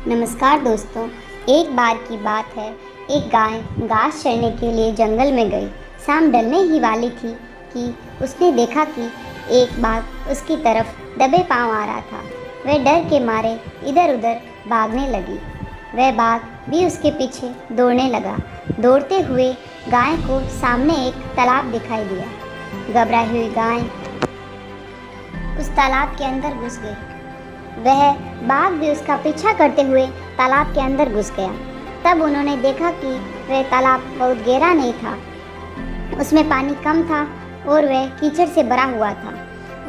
नमस्कार दोस्तों, एक बार की बात है। एक गाय घास चरने के लिए जंगल में गई। शाम ढलने ही वाली थी कि उसने देखा कि एक बाघ उसकी तरफ दबे पांव आ रहा था। वह डर के मारे इधर उधर भागने लगी। वह बाघ भी उसके पीछे दौड़ने लगा। दौड़ते हुए गाय को सामने एक तालाब दिखाई दिया। घबराई हुई गाय उस तालाब के अंदर घुस गई। वह बाघ भी उसका पीछा करते हुए तालाब के अंदर घुस गया। तब उन्होंने देखा कि वह तालाब बहुत गहरा नहीं था, उसमें पानी कम था और वह कीचड़ से भरा हुआ था।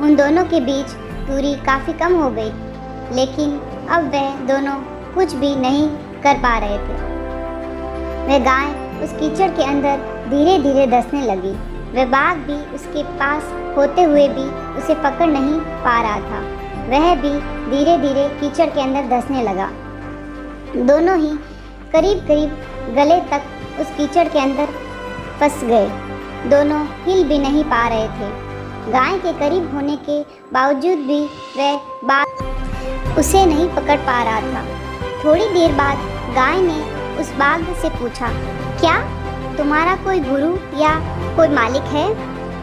उन दोनों के बीच दूरी काफ़ी कम हो गई, लेकिन अब वह दोनों कुछ भी नहीं कर पा रहे थे। वह गाय उस कीचड़ के अंदर धीरे धीरे धंसने लगी। वह बाघ भी उसके पास होते हुए भी उसे पकड़ नहीं पा रहा था। वह भी धीरे धीरे कीचड़ के अंदर धंसने लगा। दोनों ही करीब करीब गले तक उस कीचड़ के अंदर फंस गए। दोनों हिल भी नहीं पा रहे थे। गाय के करीब होने के बावजूद भी वह बाघ उसे नहीं पकड़ पा रहा था। थोड़ी देर बाद गाय ने उस बाघ से पूछा, क्या तुम्हारा कोई गुरु या कोई मालिक है?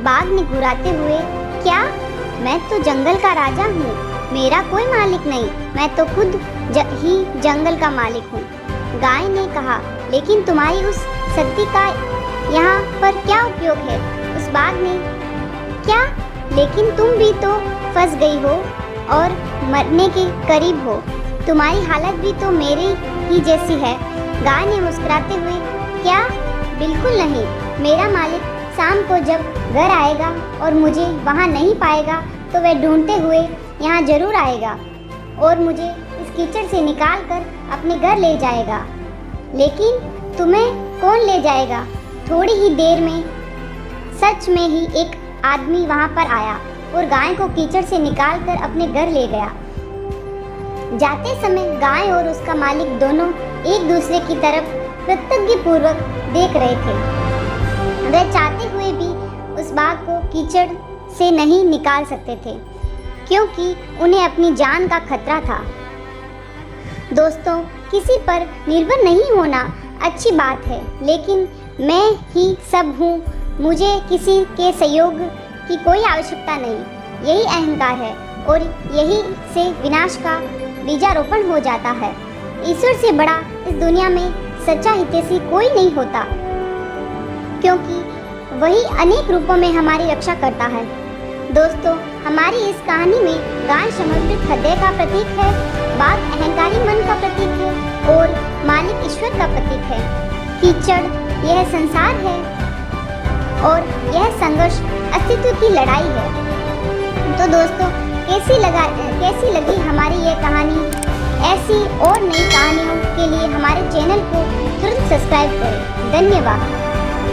बाघ ने घुराते हुए, क्या? मैं तो जंगल का राजा हूँ, मेरा कोई मालिक नहीं, मैं तो खुद ही जंगल का मालिक हूँ। गाय ने कहा, लेकिन तुम्हारी उस शक्ति का यहाँ पर क्या उपयोग है? उस बाघ ने, क्या? लेकिन तुम भी तो फंस गई हो और मरने के करीब हो। तुम्हारी हालत भी तो मेरी ही जैसी है। गाय ने मुस्कुराते हुए, क्या? बिल्कुल नहीं, मेरा मालिक शाम को जब घर आएगा और मुझे वहाँ नहीं पाएगा तो वह ढूंढते हुए यहाँ ज़रूर आएगा और मुझे इस कीचड़ से निकाल कर अपने घर ले जाएगा। लेकिन तुम्हें कौन ले जाएगा? थोड़ी ही देर में सच में ही एक आदमी वहाँ पर आया और गाय को कीचड़ से निकाल कर अपने घर ले गया। जाते समय गाय और उसका मालिक दोनों एक दूसरे की तरफ कृतज्ञतापूर्वक देख रहे थे। वह चाहते हुए भी उस बाघ को कीचड़ से नहीं निकाल सकते थे, क्योंकि उन्हें अपनी जान का खतरा था। दोस्तों, किसी पर निर्भर नहीं होना अच्छी बात है, लेकिन मैं ही सब हूँ, मुझे किसी के सहयोग की कोई आवश्यकता नहीं, यही अहंकार है और यही से विनाश का बीजारोपण हो जाता है। ईश्वर से बड़ा इस दुनिया में सच्चा हितैषी कोई नहीं होता, क्योंकि वही अनेक रूपों में हमारी रक्षा करता है। दोस्तों, हमारी इस कहानी में गाय समर्पित हृदय का प्रतीक है, बाघ अहंकारी मन का प्रतीक है और मालिक ईश्वर का प्रतीक है। कीचड़ यह संसार है और यह संघर्ष अस्तित्व की लड़ाई है। तो दोस्तों, कैसी लगी हमारी ये कहानी? ऐसी और नई कहानियों के लिए हमारे चैनल को तुरंत सब्सक्राइब करें। धन्यवाद।